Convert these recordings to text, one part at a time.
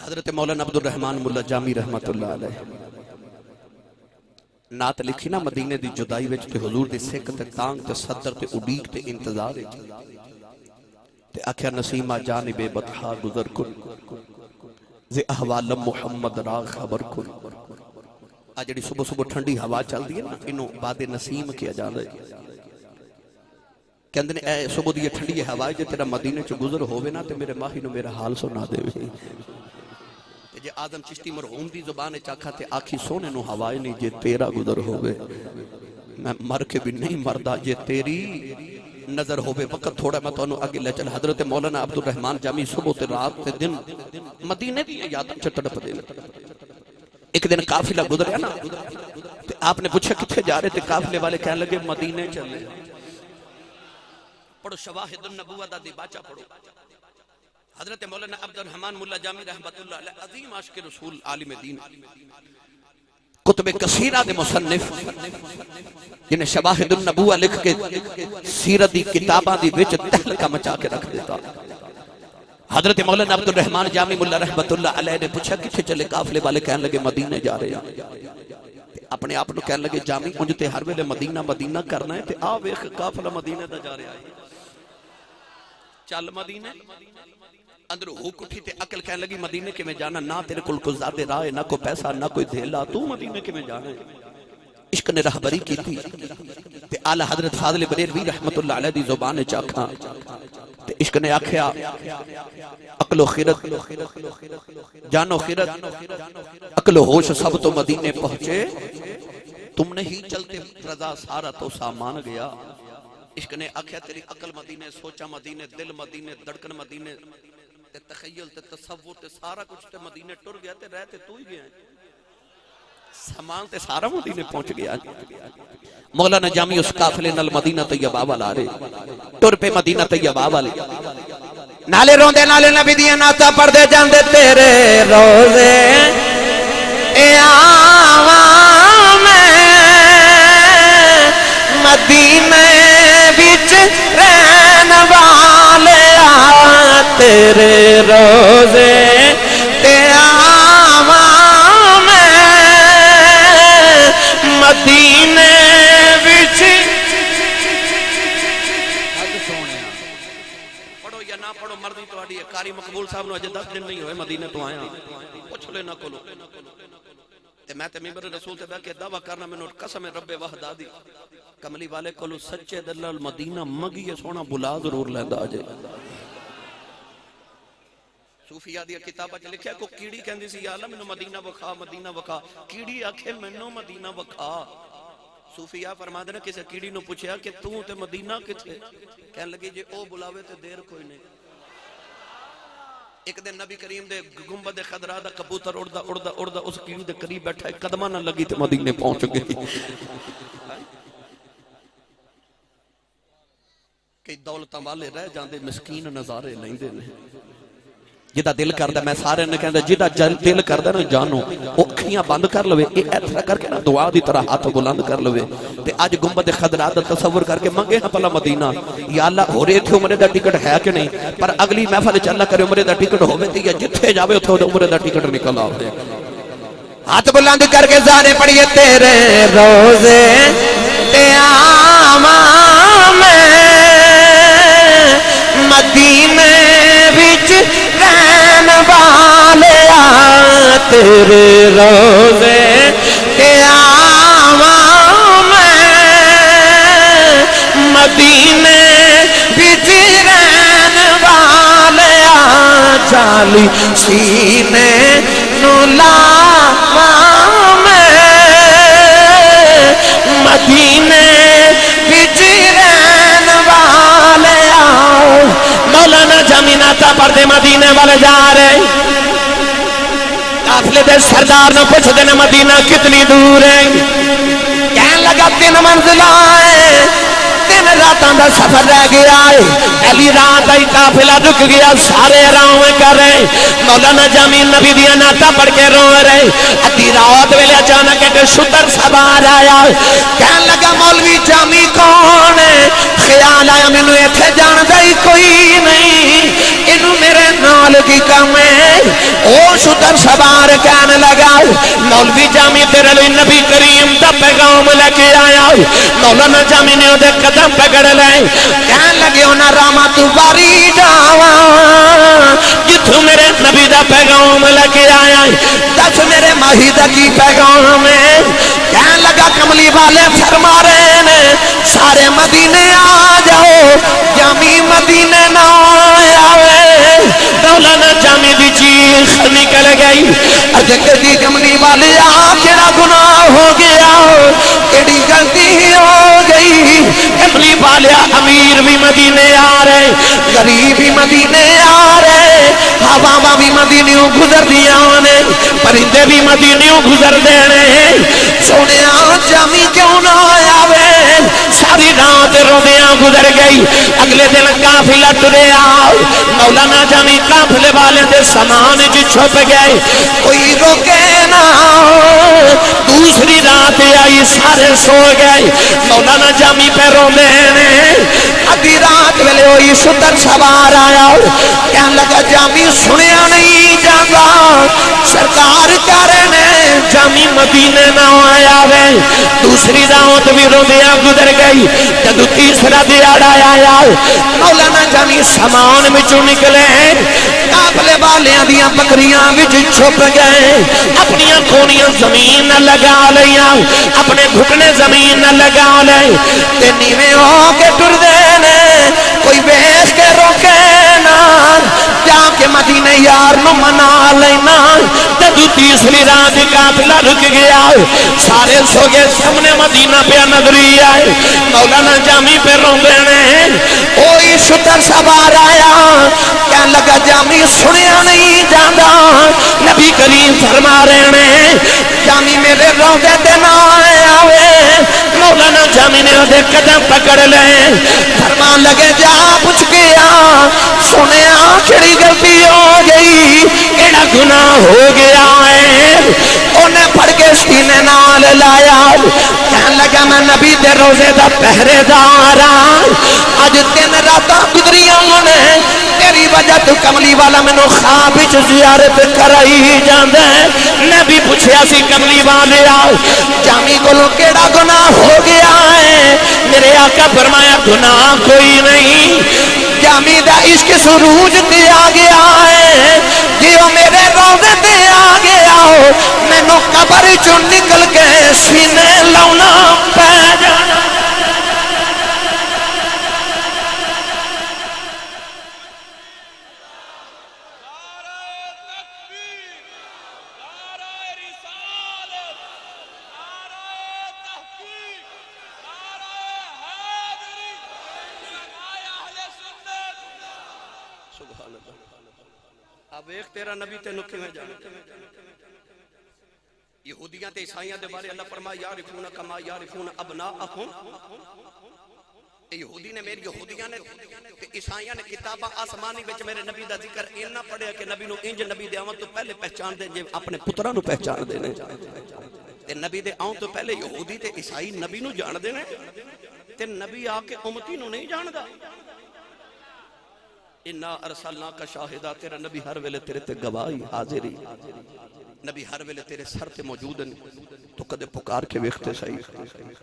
हजरत मौलाना अब्दुल रहमान मुल्ला जामी रहमतुल्लाह अलैह नात लिखी ना मदीने दी जुदाई विच ते हुजूर दी सिक ते तांग ते सदर ते उडीक ते इंतजार विच ते आख्या नसीमा जानिबे बतहा गुजर कुन जे अहवाल मुहम्मद रा खबर कुन। आ जेड़ी सुबह सुबह ठंडी हवा चलदी है ना इनो बादे नसीम किया जांदा है। कहंदे ने ए सुबह दी ठंडी हवा जे तेरा मदीने च गुजर होवे ना ते मेरे माही नु मेरा हाल सुना देवे। जे आदम चिश्ती मरहूम दी जुबान च आखा ते आखी सोने नु हवाए नहीं जे तेरा गुजर होवे मैं मर के भी नहीं मरदा जे तेरी नजर होवे। वक्त थोड़ा मैं तुहानू आगे ले चल। हजरत मौलाना अब्दुल रहमान जामी सुबह ते रात ते दिन मदीने दी यादां च तड़पदे ने। एक दिन काफिला गुजरिया ना ते आपने पूछा किथे जा रहे थे? काफिले वाले कहने लगे मदीने चले। पढ़ो शवाहिदुन नबुव्वह दा दिबाचा पढ़ो। हजरत मौलाना अब्दुल रहमान मुल्ला जामी रहमतुल्लाह अलैह अजीम आशिक रसूल आलिम दीन कुतुबे कसीरा दे मुसन्निफ जिन्हें शवाहिदुन नबुव्वह लिख के सीरत दी किताबां दी विच तहलका मचा के रख देता। हजरत मौलाना अब्दुल रहमान जामी मुल्ला रहमतुल्लाह अलैह ने पूछा किथे चले? काफिले वाले कहने लगे मदीने जा रहे हैं। अपने आप को कहने लगे जामी उंज ते हर वेले मदीना मदीना करना है ते आ वेख काफिला मदीने दा जा रहा है। चल मदीने अंदर हुक उठी ते अकल कहने लगी मदीने किवें जाना? ना तेरे कोल कोई ज़्यादा राह है, ना कोई पैसा, ना कोई धेला, तू मदीने किवें जाना है? इश्क ने रहबरी की थी ते आला हजरत फाज़िल बरेलवी रहमतुल्लाह अलैह दी ज़ुबान च आखा ते इश्क ने आख्या अकलो खिरत जानो खिरत अकलो होश सब तो मदीने पहुंचे तुम नहीं चलते रजा सारा तो सामान गया। इश्क ने आख्या तेरी अकल मदीने, सोचा मदीने, दिल मदीने, धड़कन मदीने ते तखय्युल ते तसव्वुर ते सारा कुछ ते मदीने टुर गया ते रहते तू ही गया। सामान ते सारा मदीने पहुंच गया। मौलाना जामी उस काफिले नाल मदीना तैयबा वाल आ रहे टुर पे मदीना तैयबा वाले नाले रोंदे नाले नबी दी नाता पढ़दे जांदे तेरे रोज़े ए आवा मैं मदीने विच रहन वाले तेरे रोज़े ते आवा मैं मदीने विच। पढ़ो या ना पढ़ो मर्जी तुहाडी है। कारी मकबूल साहब नु अजे 10 दिन नहीं होए मदीने तो आया, पुछ लेना कोलो ते मैं ते मिंबर रसूल ते बैठ के दावा करना मैनू कसम है रब्बे वहदा दी कमली वाले कोलो सच्चे दिल नाल मदीना मंगिए सोना बुला जरूर लैंदा अजे। सूफिया दी किताबां च लिखिया को कीड़ी कहंदी सी या अल्लाह मैनू मदीना वखा, मदीना वखा। कीड़ी आखे मैनू मदीना वखा। सूफिया फरमांदे ने किसी कीड़ी नु पूछया कि तू ते मदीना किथे? कहन लगी जे ओ बुलावे ते देर कोई नहीं। एक दिन नबी करीम दे गुंबद खदरा दा कबूतर उड़दा उड़दा उड़दा उस कीड़ी दे करीब बैठा, कदमां ना लगी ते मदीने पहुंच गई। कई दौलतां वाले रह जांदे मिसकीन नज़ारे लैंदे ने। जिदा दिल करदा मैं सारे ने कहंदा जिदा दिल करदा ना जानो ओ अखियां बंद कर लवे, ए ऐसा करके ना दुआ दी तरह हाथ बुलंद कर लवे ते अज गुंबद खदरा दा तसव्वुर करके मंगे हां भला मदीना या अल्लाह होरे इत्थे उमरे दा टिकट है कि नहीं, पर अगली महफिल च अल्लाह करे उमरे दा टिकट होवे ते या जिथे जावे उथे उमरे दा टिकट निकल आवे। हाथ बुलंद करके सारे पढ़िए तेरे रोज़े ते आवा मैं मदीने विच रहन वाले तेरे रोज़े ते आवा मैं मदीने विच रहन वाले चाली सीने नु लावा मैं मदीने विच रहन वाले। मौलाना जामी नाता पढ़दे मदीने वाले जा रहे। काफिले दे सरदार ने पूछदे ने मदीना कितनी दूर है? कहन लगा 3 मंजिला है, 3 रातां दा सफर रह गया है। पहली रात आई काफिला रुक गया, सारे आराम कर रहे। मौलाना जामी नबी दी नाता पढ़ के रो रहे। अद्धी रात वेले अचानक एक शुतर सवार आया, कहन लगा मौलवी जामी कौन है? ख्याल आया मैनू इत्थे जानदा ही कोई नहीं, इनू मेरे नाल की काम है। ओ शुतर सवार कहने लगा मौलवी जामी तेरे लिए नबी करीम दा पैगाम लेके आया। मौलाना जामी ने ओदे कदम पकड़ ले कहने लगे ना रामा तू बारी जावा जिथों मेरे नबी दा पैगाम लेके आया दस मेरे माही दा की पैगाम है। कहने लगा कमली वाले फरमा रहे ने सारे मदीने आ जाओ जामी मदीने ना आवे। मौलाना जामी दी चीख निकल गई अज कदी कमली वाले आ केड़ा गुनाह हो गया केड़ी गलती हो गई। कमली वाले अमीर भी मदीने आ रहे गरीब भी मदीने आ रहे हवावां भी मदीने गुजर दिया ने परिंदे भी मदीने गुजर देने। सोने जामी क्यों ना आवे सारी रात रोदियां गुजर गई। अगले दिन काफिला तुरिया मौलाना जामी काफिले वाले दे सामान च छुप गए कोई रोके ना। दूसरी रात आई सारे सो गए मौलाना जामी पे रोंदे ने। अद्धी रात वेले होई शुतर सवार आया कहने लगा जामी सुनिया नहीं जाता सरकार कह रहे ने जामी मदीने ना आया वे। दूसरी रात भी रोंदियां गुजर गई। जब तीसरा दिहाड़ा आया मौलाना जामी सामान विचों निकले काफले वालियां दियां बकरियां विच छुप गए अपनियां खोनियां जमीन न लगा लिया अपने घुटने जमीन न लगा ले ते नीवे होके टुरदे ने कोई बेच के रोके ना जाके मदीने यार नु मना लेना। जब तीसरी रात काफिला रुक गया सारे सो गए सामने मदीना पे नगरी आए मौलाना जामी पे रोंदे ने। कोई शुतर सवार आया क्या लगा जामी सुनिया नहीं जाता नबी करीम फरमा रहे ने जामी मेरे रोंदे ते ना आवे। मौलाना जामी ने ओदे कदम पकड़ ले फरमा लगे जा पूछ के आ सुने केड़ी गलती हो गई केड़ा गुनाह हो गया है। उन्हें फड़ के सीने नाल लाया कहने लगा मैं नबी दे रोजे दा पहरेदार अज 3 रात गुजरियां ने तेरी वजह तू कमली वाला मैनू ख्वाब विच जियारत कराई जांदा है। नबी पूछया सी कमली वाले जामी कोलों केड़ा गुनाह हो गया है। मेरे आका फरमाया गुनाह कोई नहीं जामी दा इश्क सुरूज ते आ गया है जो मेरे रोज़े ते आ गया हो मैनू कब्र चों निकल के सीने लाउना पै जाना। तेरा नबी तेनू किवें जाने यहूदियां ते ईसाइयां दे बारे अल्लाह फरमाया यारिफून कमा यारिफून अबनाअहुम। यहूदी ने मेरी यहूदियां ने ते ईसाइयां ने किताबां आसमानी विच मेरे नबी दा जिक्र इन्ना पढ़िया कि नबी नू इंज नबी दे आवन तो पहले पहचान दे जे अपने पुत्रां नू पहचान दे ने ते नबी दे आउण तो पहले यहूदी ते ईसाई नबी नू जानदे ने ते नबी आके उम्मती नू नहीं जानदा। इन्ना अरसलना का शाहिदा तेरा नबी हर वेले तेरे ते गवाही हाजिरी नबी हर वेले तेरे सर ते मौजूद है तो कदे पुकार के वेखते सही।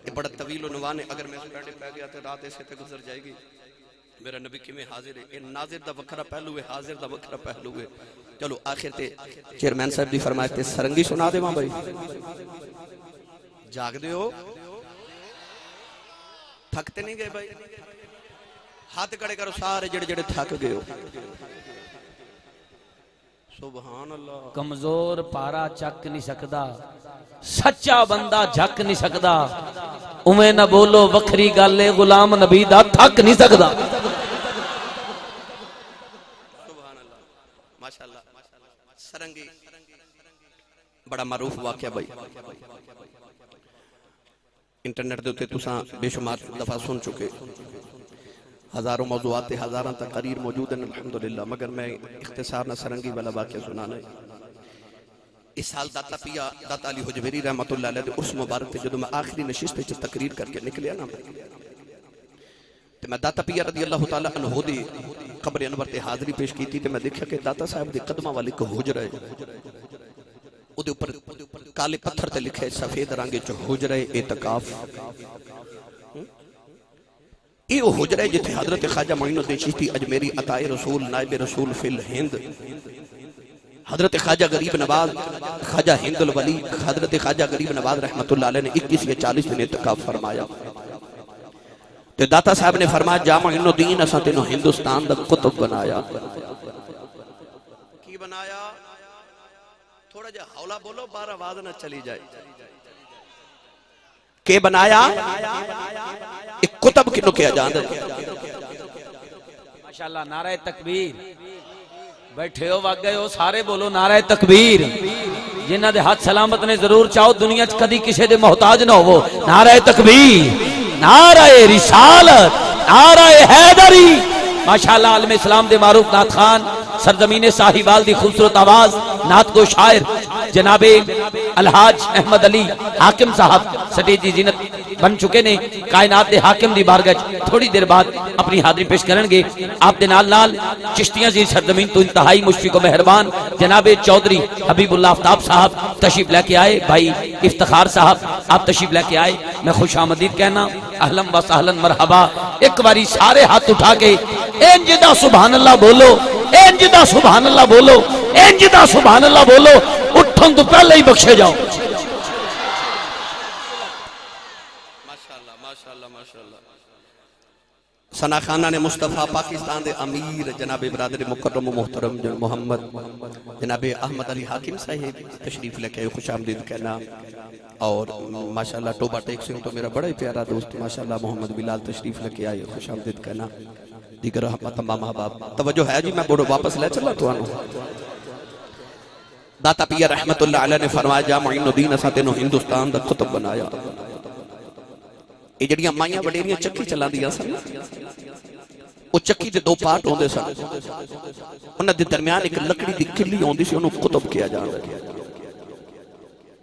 ये बड़ा तवील उन्वान है अगर मैं इस बैठे पै गया तो रात ऐसे ते गुजर जाएगी। मेरा नबी किवें हाजिर है ये नाजिर दा वखरा पहलू है हाजिर दा वखरा पहलू है। चलो आखिर ते चेयरमैन साहब दी फरमाइश ते सरंगी सुना देवां भाई जागदे हो थकते नहीं गए भाई हाथ खड़े करो सारे जेड़े जेड़े थक गए हो। सुभान अल्लाह। कमजोर पारा चक नहीं सकता सच्चा बंदा झक नहीं सकता उमें ना बोलो वखरी गल है गुलाम नबी दा थक नहीं सकता। सुभान अल्लाह माशाअल्लाह। सरंगी बड़ा मारूफ वाकया भाई इंटरनेट दे उत्ते तुसां बेशुमार दफा सुन चुके हजारों मौजूआत हजारों तकरीर मौजूद हैं अल्हम्दुलिल्लाह मगर मैं इख्तिसार न सरंगी वाला वाक़या सुनाना है। इस साल दाता पिया दाता अली हुजवेरी रहमतुल्लाह अलैह दे उर्स मुबारक ते जदों मैं आखिरी नशिस्त च तकरीर करके निकलिया ना ते मैं दाता पिया रज़ी अल्लाह तआला अन्हु दी कब्र अनवर ते हाज़री पेश की ते मैं देखा कि दाता साहब दे कदमां वाले एक हुजरा है, उहदे ऊपर काले पत्थर ते लिखे सफेद रंग च हुजरा एतकाफ। ये वो हुजरा है जिथे हजरत ख्वाजा मोइनुद्दीन चिश्ती अजमेरी अताए रसूल नायब रसूल फिल हिंद, हजरत ख्वाजा गरीब नवाज ख्वाजा हिंदुल वली हजरत ख्वाजा गरीब नवाज रहमतुल्लाह अलैह ने 21 या 40 दिन इत्काफ फरमाया। ते दाता साहब ने फरमाया जा मोइनुद्दीन असां तेनों हिंदुस्तान दा कुतुब बनाया। की बनाया? थोड़ा जा हौला बोलो, बार आवाज ना चली जाए। के बनाया? एक कुतुब किनो किया जांदा। माशाअल्लाह, नारे तकबीर। बैठे हो वग गए हो सारे, बोलो नारे तकबीर। जिन्हां दे हाथ सलामत ने जरूर चाहो दुनिया च कदी किसी दे मोहताज ना होवो। नारे तकबीर, नारे रिसालत, नारे हैदरी। माशाअल्लाह, आलम इस्लाम दे मारूफ नात खान सरजमीने साहिवाल दी खूबसूरत आवाज नात को शायर जनाबे अलहाज अहमद अली हाकिम साहब स्टेज दी जीनत बन चुके ने। कायनात दे हाकिम दी बारगाह थोड़ी देर बाद अपनी हाजिरी पेश करेंगे। आप दे नाल नाल चिश्तियां दी सरजमीन तो इंतहाई मुशफिक व मेहरबान जनाबे चौधरी हबीबुल्लाह आफ्ताब साहब तशरीफ लेके आए। भाई इफ्तिखार साहब आप तशरीफ लेके आए, मैं खुश आमदीद कहना, अहलन व सहलन मरहबा। एक बारी सारे हाथ उठा के इंजदा सुभान अल्लाह बोलो, इंजदा सुभान अल्लाह बोलो, इंजदा सुभान अल्लाह बोलो। उठन तो पहले ही बख्शे जाओ। माशाअल्लाह माशाअल्लाह माशाअल्लाह। सना खाना ने मुस्तफा पाकिस्तान दे अमीर जनाब बरादर मुकर्रम मोहतरम मोहम्मद जनाब अहमद अली हाकिम साहिब तशरीफ लेके आए, खुश आमदीद कहना। और माशाअल्लाह टोबा टेक से तो मेरा बड़ा ही प्यारा दोस्त माशाअल्लाह मोहम्मद बिलाल तशरीफ लेके आए, खुश आमदीद कहना। दीगर तमाम अहबाब तवज्जो है जी, मैं बोलो वापस ले चला तुहानू। दाता पिया रहमतुल्लाह अलैह ने फरमाया जा मोइनुद्दीन असां तेनों हिंदुस्तान दा कुतुब बनाया। ये जड़ियां माइयां वडेरियां चक्की चलांदियां सन, वो चक्की दे दो पार्ट होंदे सन, उन्हां दे दरमियान एक लकड़ी दी किल्ली होंदी सी, उन्होंने कुतुब किया जांदा।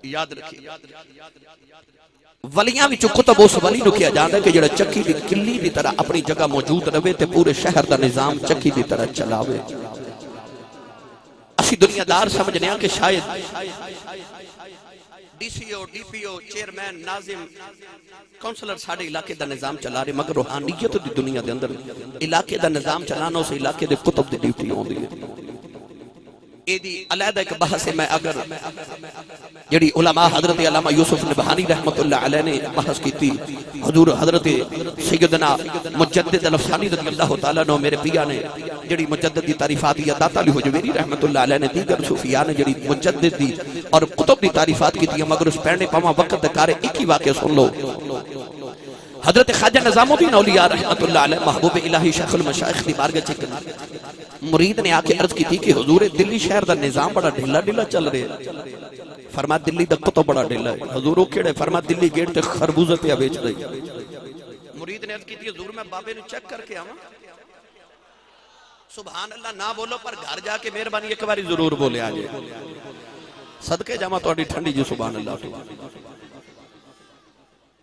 याद रखिए, वलियां विचों कुतुब उस वली नूं किया जांदा कि जिहड़ा चक्की दी किल्ली दी तरह अपनी जगह मौजूद रहे ते पूरे शहर दा निजाम चक्की दी तरह चलावे। असी दुनियादार समझने कि शायद डीसीओ डीपीओ चेयरमैन नाजिम काउंसलर साडे इलाके दा निजाम चला रहे, मगर रूहानियत दी दुनिया दे अंदर इलाके दा निजाम चलाना उस इलाके दे कुतुब दी ड्यूटी होंदी है। एदी अलहदा एक बहस है। मैं अगर जड़ी उलमा हजरत अल्लामा यूसुफ नबहानी रहमतुल्लाह अलैह ने बहस की थी, हुजूर हजरत सैयदना मुजद्दिद अल-अफसानी रज़ियल्लाहु तआला अन्हु मेरे पिया ने जड़ी मुजद्दिद दी तारीफात या दाता अली हुजवेरी रहमतुल्लाह अलैह ने दीगर सूफिया ने जड़ी मुजद्दिद दी और कुतुब दी तारीफात की थी, मगर उस पढ़ने पावा वक्त दे कारे एक ही वाकया सुन लो। हजरत ख्वाजा निजामुद्दीन औलिया रहमतुल्लाह अलैह महबूब इलाही शेखुल मशाइख दी बारगाह च मुरीद ने आके अर्ज की थी कि हुजूर दिल्ली शहर दा निजाम बड़ा ढीला ढीला चल रहा है। फरमा दिल्ली दा कुतुब बड़ा ढीला है। हुजूर ओ केड़े? फरमा दिल्ली गेट ते खरबूजे पे बेच रही। मुरीद ने अर्ज की थी हुजूर मैं बाबे नु चेक करके आवां। सुभान अल्लाह ना बोलो पर घर जाके मेहरबानी एक बारी जरूर बोले आ जाए, सदके जावा तोड़ी ठंडी जी सुभान अल्लाह।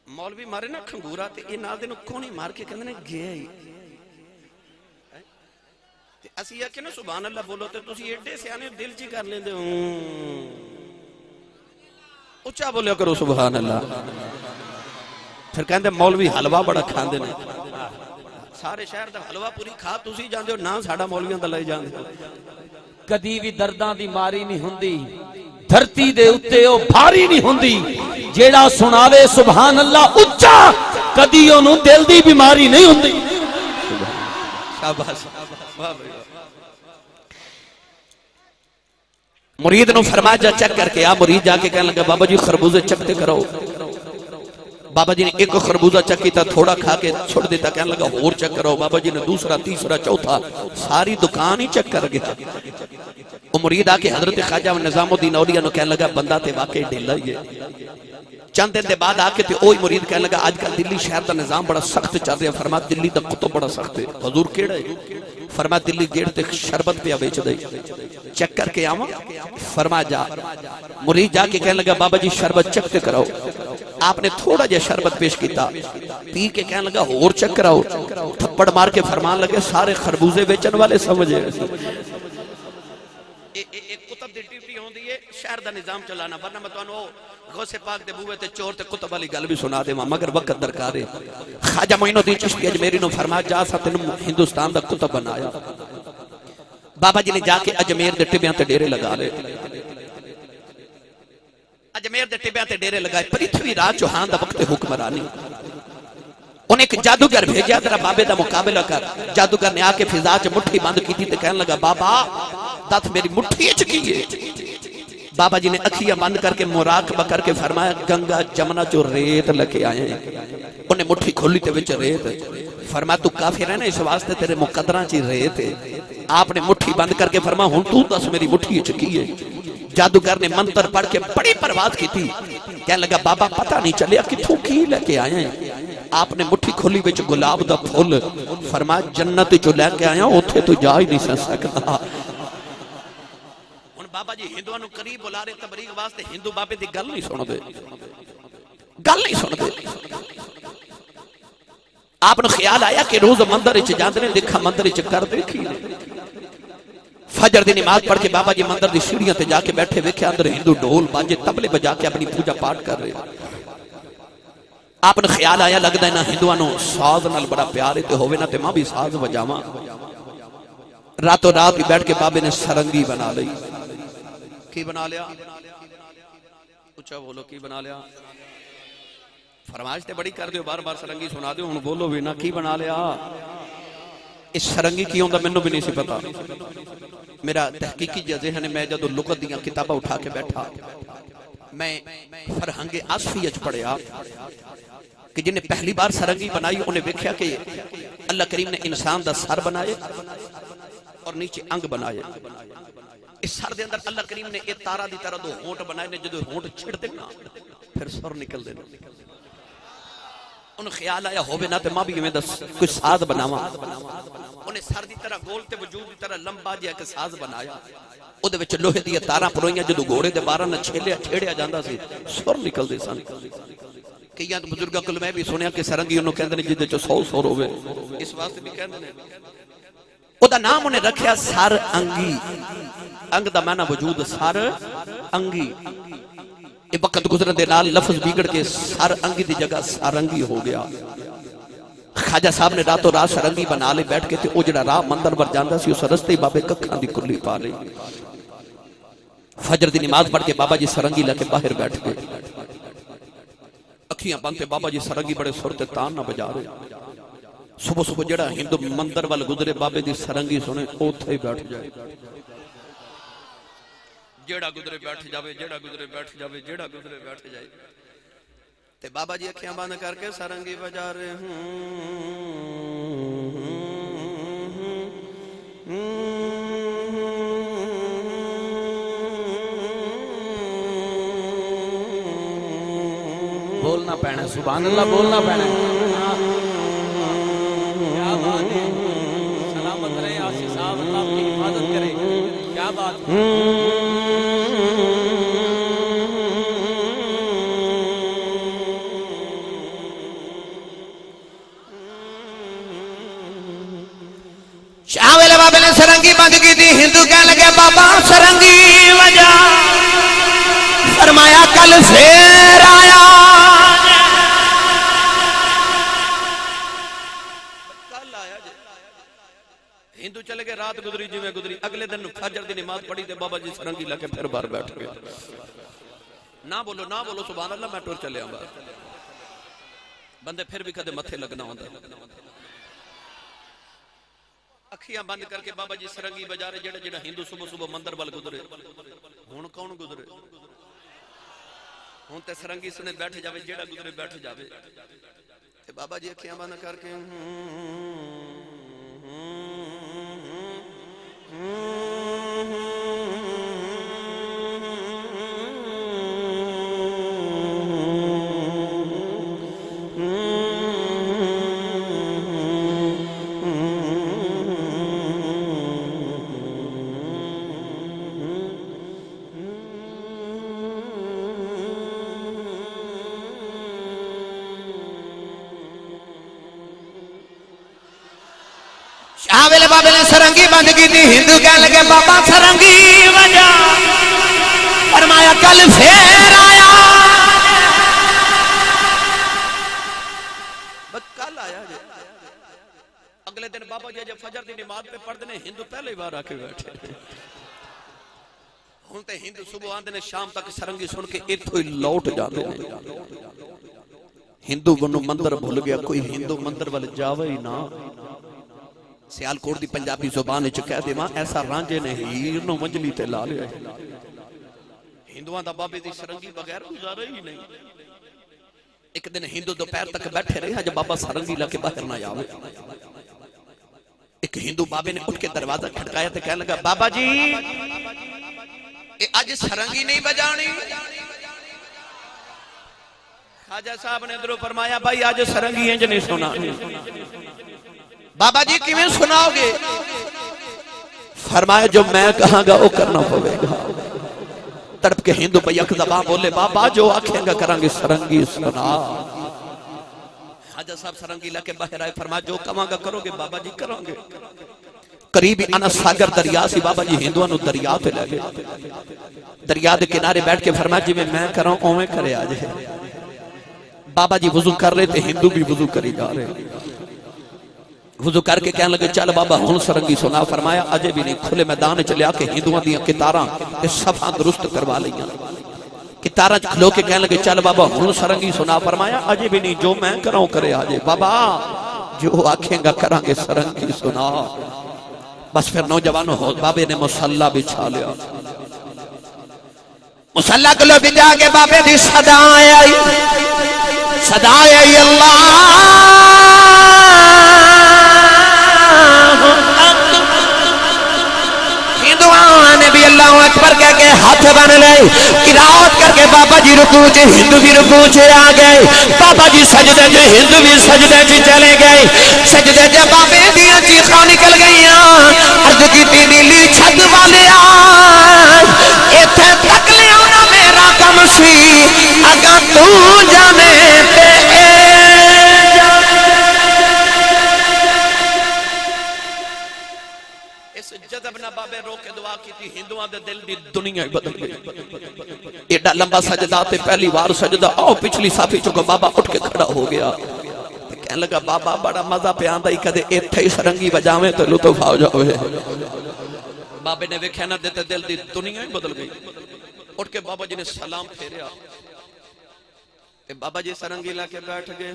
मौलवी मारे ना खंगूरा ते ए नाल दे नु कोनी मार के कहंदे ने गया ही। असी आखे ना सुभान अल्लाह बोलो तो तुसी एडे सियाने दिल च कर लेंदे हो, उच्चा बोलिया करो सुभान अल्लाह। फिर कहंदे मौलवी हलवा बड़ा खांदे ने, सारे शहर दा हलवा पूरी खा तुसी जांदे हो ना, साडा मौलवियां दा ले जांदे हो। कदी भी दर्दां दी मारी नहीं हुंदी, धरती दे उत्ते ओ भारी नहीं हुंदी। जेड़ा सुनावे सुभान अल्लाह उच्चा, कदी ओनू दिल दी बीमारी नहीं हुंदी। शाबाश। मुरीद नु फरमाया जा चेक करके आ। मुरीद जाके कहने लगा बाबा जी खरबूजे चखते करो। बाबा जी ने एक खरबूजा चक्की था, थोड़ा खा के छोड़ देता, कहने लगा और चेक करो। बाबा जी ने दूसरा तीसरा चौथा सारी दुकान ही चेक कर गया। वो मुरीद आके हजरत ख्वाजा निजामुद्दीन औलिया नु कहने लगा बंदा ते वाकई ढिला ही है। चंद दिन बाद आके ते ओही मुरीद कहने लगा आजकल दिल्ली शहर का निजाम बड़ा सख्त चल रहा। फरमा दिल्ली का कुतुब बड़ा सख्त है। हुजूर केड़ा है? फरमा दिल्ली गेट ते शरबत पे बेच दे, चेक करके आवा। फरमा जा। मुरीद जाके कहने लगा बाबा जी शरबत चखते कराओ। आपने थोड़ा जहा शरबत पेश किया, पी के कहने लगा होर चक्कर आओ, थप्पड़ मार के फरमान लगे सारे खरबूजे बेचन वाले समझे। कुतब दी ड्यूटी होंदी है शहर दा निजाम चलाना, वरना मैं तुहानू गौसे पाक दे बूहे ते चोर ते कुतब वाली गल भी सुना देवां, मगर वक्त दरकार है। ख्वाजा मोइनुद्दीन चिश्ती अजमेरी नूं फरमाया जा सा तेनू हिंदुस्तान दा कुतब बनाया। बाबा जी ने जाके अजमेर दे टिब्बियां ते डेरे लगा ले, अजमेर दे टिब्बियां ते डेरे लगाए। पृथ्वी राज चौहान दा वक्त हुक्मरानी, उन्हें एक जादूगर भेजा तेरा बाबे दा मुकाबला कर। जादूगर ने आके फिजा च मुट्ठी बंद की ते कहने लगा बाबा दस मेरी मुट्ठी च की है। बाबा जी ने अखियां बंद करके मुराकबा करके फरमाया गंगा जमुना चो रेत लेके आए हैं। उन्हें मुट्ठी खोली ते विच रेत, फरमाया तू काफिर है ना इस वास्ते तेरे मुकद्दरां च रेत है। आपने मुट्ठी बंद करके फरमाया हुण तू दस मेरी मुट्ठी च की है। जादूगर ने मंत्र पढ़ के बड़ी परवाज की थी, कहने लगा बाबा पता नहीं चलिया किथों की लेके आए हैं। आपने मुट्ठी खोली विच गुलाब दा फुल, फरमाया जन्नत चो लेके आया, उत्थे तू जा ही नहीं सकदा। बाबा जी हिंदुओं को करीब बुला रहे तबलीग वास्ते, हिंदू बाबे की गल नहीं सुनते, गल नहीं सुनते। आपने ख्याल आया कि रोज मंदिर जाते ने, देखा मंदिर कर देखी फजर की नमाज पढ़ के बाबा जी मंदिर की सीढ़ियां ते जाके बैठे, वेख्या अंदर हिंदू ढोल बाजे तबले बजा के अपनी पूजा पाठ कर रहे। आपने ख्याल आया लगता है ना हिंदुओं को साज नाल बड़ा प्यार है, तो होवे ना ते मैं भी साज बजावा। रातों रात ही बैठ के बाबे ने सरंगी बना ली। की बना लिया? उच्चा बोलो की बना लिया? फरमाइश ते बड़ी कर दियो, बार बार सरंगी सुना दियो, हुण बोलो भी ना की बना लिया। इस सरंगी की होंदा मैनू भी नहीं सी पता। मेरा तहकीकी ज़हन है, मैं जदों लुगत दीयां किताबां उठा के बैठा, मैं फरहंगे आसफी च पढ़िया कि जिन्हें पहली बार सरंगी बनाई उन्हें वेख्या कि अल्लाह करीम ने इंसान दा सर बनाए और नीचे अंग बनाए। इस सर दे अंदर अल्लाह करीम ने एक तारा दी तरह दो होंठ बनाए ने, जो होंठ छिड़ते ना फिर सुर निकलते हैं। उन्हें ख्याल आया होवे ना ते मैं भी इवें दा कोई साज बनावा। उन्हें सर दी तरह गोल ते वजूद दी तरह लंबा जिहा एक साज बनाया, उहदे विच लोहे दी तारां परोईयां, जो घोड़े दे बारां न छेड़िया जांदा सी सुर निकलदे सन। कई बुजुर्गों को मैं भी सुनिया कि सरंगी उन्होंने कहते हैं जिहदे च 100 सुर होवे, इस वास्ते भी कहते हैं। उहदा नाम उन्हें रखिया सर अंगी। अंग दा माना वजूद सर अंगी। ये वक्त गुजरन दे नाल लफ्ज बिगड़ के सर अंगी दी जगह सारंगी हो गया। ख्वाजा साहब ने रातों रात सरंगी बना ले बैठ के, ते ओ जिहड़ा राह मंदिर वर जांदा सी उस रस्ते बाबे कखां दी कुल्ली पा लई। फजर दी नमाज पढ़ के बाबा जी सरंगी लेके बाहर बैठ गए। अखियां बंद ते बाबा जी सरंगी बड़े सुर ते तान ना बजा रहे। सुबह सुबह जिहड़ा हिंदू मंदिर वाल गुजरे बाबे दी सरंगी सुने उत्थे ही बैठ जाए। जेड़ा गुजरे बैठ जावे, जेड़ा गुजरे बैठ जावे, जेड़ा गुजरे बैठ जाए। ते बाबा जी अखियां बंद करके सरंगी बजा रहे। बोलना पैना सुभान अल्लाह, बोलना पैना। क्या बात है, सलामत रहे आसिफ साहब, अल्लाह आपकी हिफाजत करे। क्या बात है। शावेले बाबे ने सरंगी बंद की थी। हिंदू कह लगे बाबा सरंगी बजा, फरमाया कल फिर आया। हिंदू चले गए, रात गुजरी जिवें गुजरी। अगले दिन फजर की नमाज पढ़ी ते बाबा जी सरंगी लेके फिर बाहर बैठ गए। ना बोलो ना बोलो सुभान अल्लाह, मैं टुर चलिया बाहर। बंदे फिर भी कदे मथे लगना होंदा। अखियां बंद करके बाबा जी सरंगी बजा रहे। जेड़ा जेड़ा हिंदू सुबह सुबह मंदिर वाल गुजरे, हुण कौन गुजरे? हुण ते सरंगी सुने बैठ जावे, जेड़ा गुजरे बैठ जावे। ते बाबा जी अखियां बंद करके बाबे ने सरंगी बंद की थी। हिंदू कह लगे बाबा सरंगी बजा। फरमाया कल फिर आया, कल आया जे। अगले दिन बाबा जी जब फजर की नमाज पे पढ़ते ने हिंदू पहले ही बार आके बैठे। हुण ते हिंदू सुबह आंदे ने शाम तक सरंगी सुन के इत्थों ही लौट जाते हैं। हिंदू बनो मंदिर भूल गया, कोई हिंदू मंदिर वाले जावे ही ना। सियालकोट की पंजाबी जुबान च कह देवां, ऐसा रांझे ने हीर नूं मंजली ते ला लिया। हिंदुआं दा बाबे दी सरंगी बगैर गुजारा ही नहीं। एक दिन हिंदू दोपहर तक बैठे रहे, अज बाबा सरंगी ला के बाहर ना आवे। एक हिंदू बाबे ने उठ के दरवाजा खटकाया तो कहने लगा बाबा जी आज सरंगी नहीं बजानी। खाजा साहब ने इधरों फरमाया भाई आज सरंगी इंज नहीं सुना। बाबा जी किवें सुनाओगे? फरमाया जो मैं कहांगा वो करना पवेगा। तड़प के हिंदू भाई अख दबा बोले बाबा जो आखेगा करांगे सरंगी सुना। खाजा साहब सरंगी लाके बाहर आए, फरमाया जो कहांगा करोगे बाबा जी करोगे। करीब ही अना सागर दरिया सी, बाबा जी हिंदुआं नूं दरिया पे ले गए। दरिया के किनारे बैठ के फरमाया जिवें मैं करां उवें करे आज। बाबा जी वुजू कर रहे थे, हिंदू भी वुजू करी जा रहे। वुजू करके कहने लगे चल बाबा हुण सरंगी सुना। फरमाया अजे भी नहीं। खुले मैदान च लिया के हिंदुआं दी कितारां ते सफा दुरुस्त करवा लईयां। कितारां च खलो के कहने लगे चल बाबा हुण सरंगी सुना। फरमाया अजे भी नहीं, जो मैं करां करे आजे। बाबा जो आखेगा करांगे सरंगी सुना। बस फिर नौजवानों हो बाबे ने मुसल्ला बिछा लिया। मुसल्ला को बिछा के बाबे दी सदा आई, सदा आई अल्लाह ने भी अल्लाह अकबर कह के हाथ बन ले। किरात करके बाबा जी रुकू च, हिंदू भी रुकू च आ गए। बाबा जी सजदे च, हिंदू भी सजदे च चले गए। सजदे च बाबे दी चीखां निकल गई। अर्ज की नीली छत वाले इत्थे तक लिया ना मेरा कम सी, अगा तू जाने ते जदब ना बाबे रो के दुआ की थी। हिंदुआं दे दिल दी दुनिया ही बदल गई। एडा लंबा सजदा ते पहली बार सजदा। आओ पिछली साफी चुको बाबा उठ के खड़ा हो गया। कहने लगा बाबा बड़ा मजा पे आंदा ही, कदे इत्थे ही सरंगी बजावे तो लुत्फ आ जावे। बाबे ने वेख्या ना देते दिल दी दुनिया ही बदल गई। उठ के बाबा जी ने सलाम फेरिया। बाबा जी सरंगी लाके बैठ गए।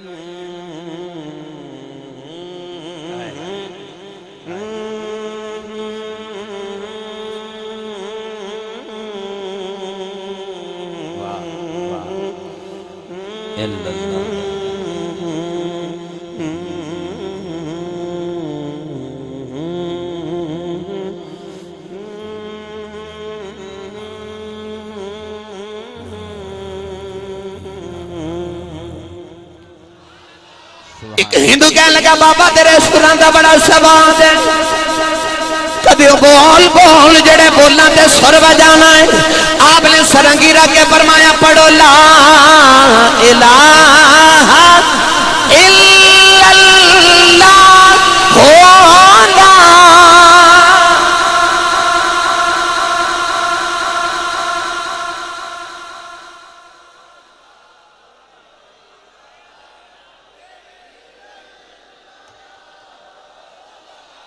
एक हिंदू कह लगा बाबा तेरे सुरां दा बड़ा सवाद है। कदे बोल बोल जेड़े बोलना ते सुर बजाना है। आपने सरंगी रख के फरमाया पढ़ो ला इलाहा इल्लल्लाह हो ला।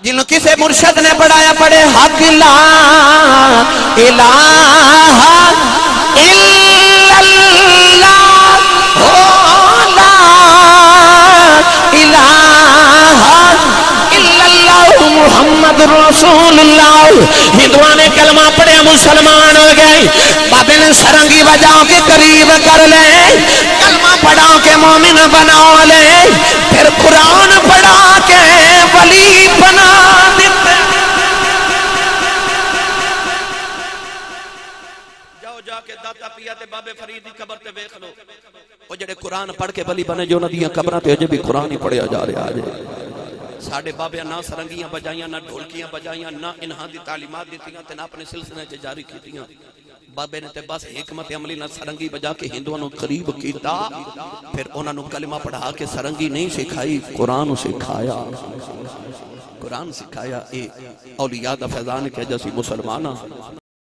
जिन्हों किसे मुर्शद ने पढ़ाया पढ़े हक ला इलाहा इल्लल्लाह हो ला इलाहा इल्लल्लाह मुहम्मद रसूलुल्लाह। हिंदुओं ने कलमा पढ़े मुसलमान हो गए। बाबे ने सरंगी बजा के करीब कर ले, कलमा पढ़ा के मोमिन बना ले, फिर कुरान पढ़ा के वली बना देते। जाओ जाके दाता पिया ते बाबे फरीद की कब्र ते देख लो। वो जेड़े कुरान पढ़ के वली बने जो उन्हां दी कब्रां ते अजे भी कुरान ही पढ़िया जा रहा है। साडे बाबे ना सरंगियां बजाइयां, ना ढोलकियां बजाइयां, ना इन्हां दी तालीमात दित्तियां ते ना अपने सिलसिले च जारी कीतियां। बाबे ने ते बस हिकमत अमली ना सरंगी बजा के हिंदुआं नूं करीब कीता। फिर उन्हां नूं कलमा पढ़ा के सरंगी नहीं सिखाई, कुरान सिखाया। कुरान सिखाया ए औलिया दा फैजान के जसी मुसलमान